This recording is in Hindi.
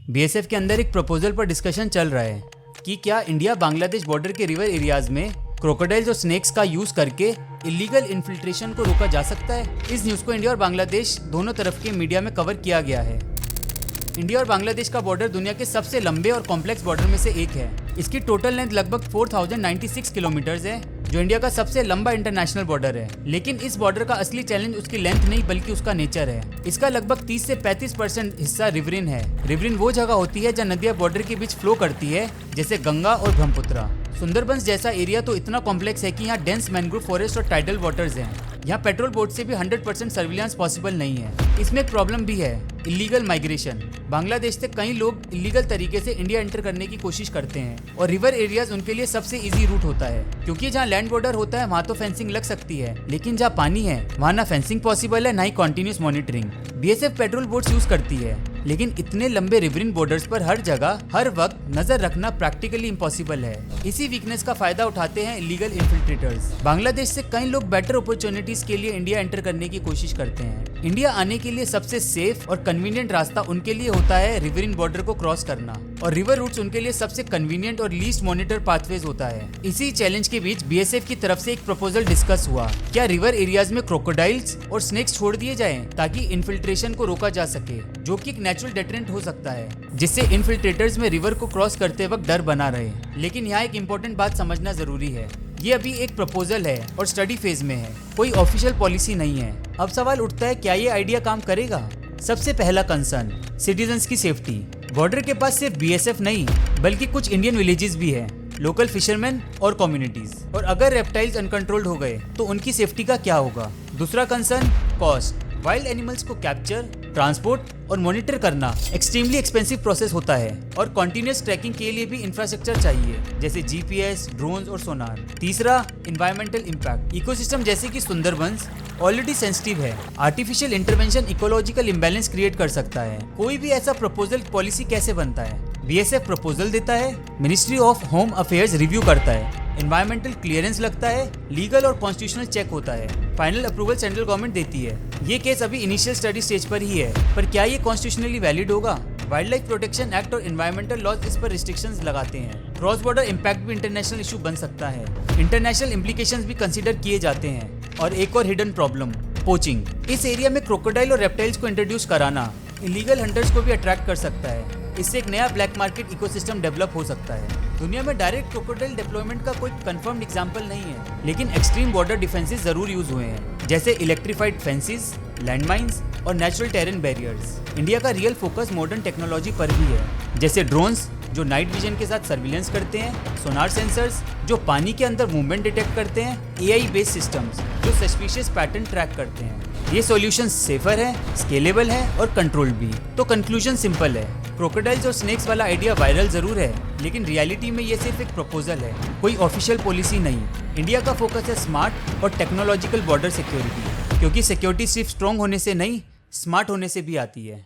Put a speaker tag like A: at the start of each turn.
A: बीएसएफ के अंदर एक प्रपोजल पर डिस्कशन चल रहा है कि क्या इंडिया बांग्लादेश बॉर्डर के रिवर एरियाज में क्रोकोडाइल्स और स्नेक्स का यूज करके इलीगल इन्फिल्ट्रेशन को रोका जा सकता है। इस न्यूज को इंडिया और बांग्लादेश दोनों तरफ के मीडिया में कवर किया गया है। इंडिया और बांग्लादेश का बॉर्डर दुनिया के सबसे लंबे और कॉम्प्लेक्स बॉर्डर में से एक है। इसकी टोटल लेंथ लगभग 4096 किलोमीटर है, जो इंडिया का सबसे लंबा इंटरनेशनल बॉर्डर है। लेकिन इस बॉर्डर का असली चैलेंज उसकी लेंथ नहीं बल्कि उसका नेचर है। इसका लगभग 30 से 35% हिस्सा रिवरिन है। रिवरिन वो जगह होती है जहाँ नदियाँ बॉर्डर के बीच फ्लो करती है, जैसे गंगा और ब्रह्मपुत्र। सुंदरबंस जैसा एरिया तो इतना कॉम्प्लेक्स है कि यहाँ डेंस मैंग्रोव फॉरेस्ट और टाइडल वाटर्स हैं। यहाँ पेट्रोल बोट से भी 100% सर्विलांस पॉसिबल नहीं है। इसमें एक प्रॉब्लम भी है, इलीगल माइग्रेशन। बांग्लादेश से कई लोग इलीगल तरीके से इंडिया एंटर करने की कोशिश करते हैं और रिवर एरियाज उनके लिए सबसे इजी रूट होता है, क्योंकि जहाँ लैंड बॉर्डर होता है वहाँ तो फेंसिंग लग सकती है, लेकिन जहाँ पानी है वहाँ ना फेंसिंग पॉसिबल है ना ही continuous monitoring. BSF patrol boats use करती है, लेकिन इतने लंबे रिवरिन बॉर्डर्स पर हर जगह हर वक्त नजर रखना प्रैक्टिकली इम्पॉसिबल है। इसी वीकनेस का फायदा उठाते हैं इलीगल इन्फिल्ट्रेटर्स। बांग्लादेश से कई लोग बेटर अपॉर्चुनिटीज के लिए इंडिया एंटर करने की कोशिश करते हैं। इंडिया आने के लिए सबसे सेफ और कन्वीनियंट रास्ता उनके लिए होता है रिवरिन बॉर्डर को क्रॉस करना, और रिवर रूट्स उनके लिए सबसे कन्वीनियंट और लीस्ट मॉनिटर पाथवेज होता है। इसी चैलेंज के बीच बीएसएफ की तरफ से एक प्रपोजल डिस्कस हुआ। क्या रिवर एरियाज में क्रोकोडाइल्स और स्नेक्स छोड़ दिए जाएं ताकि इन्फिल्ट्रेशन को रोका जा सके, जो कि एक नेचुरल डेटरेंट हो सकता है, जिससे इन्फिल्ट्रेटर्स में रिवर को क्रॉस करते वक्त डर बना रहे। लेकिन यहाँ एक इम्पोर्टेंट बात समझना जरूरी है, ये अभी एक प्रपोजल है और स्टडी फेज में है, कोई ऑफिशियल पॉलिसी नहीं है। अब सवाल उठता है, क्या ये आइडिया काम करेगा? सबसे पहला कंसर्न सिटीजन्स की सेफ्टी। बॉर्डर के पास सिर्फ बीएसएफ नहीं बल्कि कुछ इंडियन विलेजेस भी हैं, लोकल फिशरमैन और कम्युनिटीज। और अगर रेप्टाइल्स अनकंट्रोल्ड हो गए तो उनकी सेफ्टी का क्या होगा? दूसरा कंसर्न कॉस्ट। वाइल्ड एनिमल्स को कैप्चर, ट्रांसपोर्ट और मॉनिटर करना एक्सट्रीमली एक्सपेंसिव प्रोसेस होता है, और कॉन्टिन्यूस ट्रैकिंग के लिए भी इंफ्रास्ट्रक्चर चाहिए, जैसे जीपीएस, ड्रोन्स और सोनार। तीसरा, एनवायरमेंटल इम्पैक्ट। इकोसिस्टम जैसे कि सुंदरबंस ऑलरेडी सेंसिटिव है। Artificial intervention ecological imbalance create कर सकता है। कोई भी ऐसा प्रपोजल पॉलिसी कैसे बनता है? बीएसएफ प्रपोजल देता है, ministry of home affairs review करता है, एनवायरमेंटल क्लियरेंस लगता है, लीगल और कॉन्स्टिट्यूशनल चेक होता है, फाइनल अप्रूवल सेंट्रल गवर्नमेंट देती है। ये केस अभी इनिशियल स्टडी स्टेज पर ही है, पर क्या ये कॉन्स्टिट्यूशनली वैलिड होगा? वाइल्ड लाइफ प्रोटेक्शन एक्ट और एनवायरमेंटल लॉज इस पर रिस्ट्रिक्शंस लगाते हैं। क्रॉस बॉर्डर इम्पैक्ट भी इंटरनेशनल इशू बन सकता है। इंटरनेशनल इम्प्लीकेशंस भी कंसीडर किए जाते हैं। और एक और हिडन प्रॉब्लम, पोचिंग। इस एरिया में क्रोकोडाइल और रेप्टाइल्स को इंट्रोड्यूस कराना इलीगल हंटर्स को भी अट्रैक्ट कर सकता है। इससे एक नया ब्लैक मार्केट इकोसिस्टम डेवलप हो सकता है। दुनिया में डायरेक्ट क्रोकोडाइल डिप्लॉयमेंट का कोई कंफर्म्ड एग्जांपल नहीं है, लेकिन एक्सट्रीम बॉर्डर डिफेंसेस जरूर यूज हुए हैं, जैसे इलेक्ट्रीफाइड फेंसेस, लैंडमाइंस और नेचुरल टेरेन बैरियर्स। इंडिया का रियल फोकस मॉडर्न टेक्नोलॉजी पर भी है, जैसे ड्रोन्स जो नाइट विजन के साथ सर्विलेंस करते हैं, सोनार सेंसर्स जो पानी के अंदर मूवमेंट डिटेक्ट करते हैं, एआई बेस्ड सिस्टम्स जो सस्पिशियस पैटर्न ट्रैक करते हैं। ये सॉल्यूशन सेफर है, स्केलेबल है और कंट्रोल्ड भी। तो कंक्लूजन सिंपल है, क्रोकोडाइल्स और स्नेक्स वाला आइडिया वायरल जरूर है, लेकिन रियलिटी में ये सिर्फ एक प्रपोजल है, कोई ऑफिशियल पॉलिसी नहीं। इंडिया का फोकस है स्मार्ट और टेक्नोलॉजिकल बॉर्डर सिक्योरिटी, क्योंकि सिक्योरिटी सिर्फ स्ट्रॉन्ग होने से नहीं, स्मार्ट होने से भी आती है।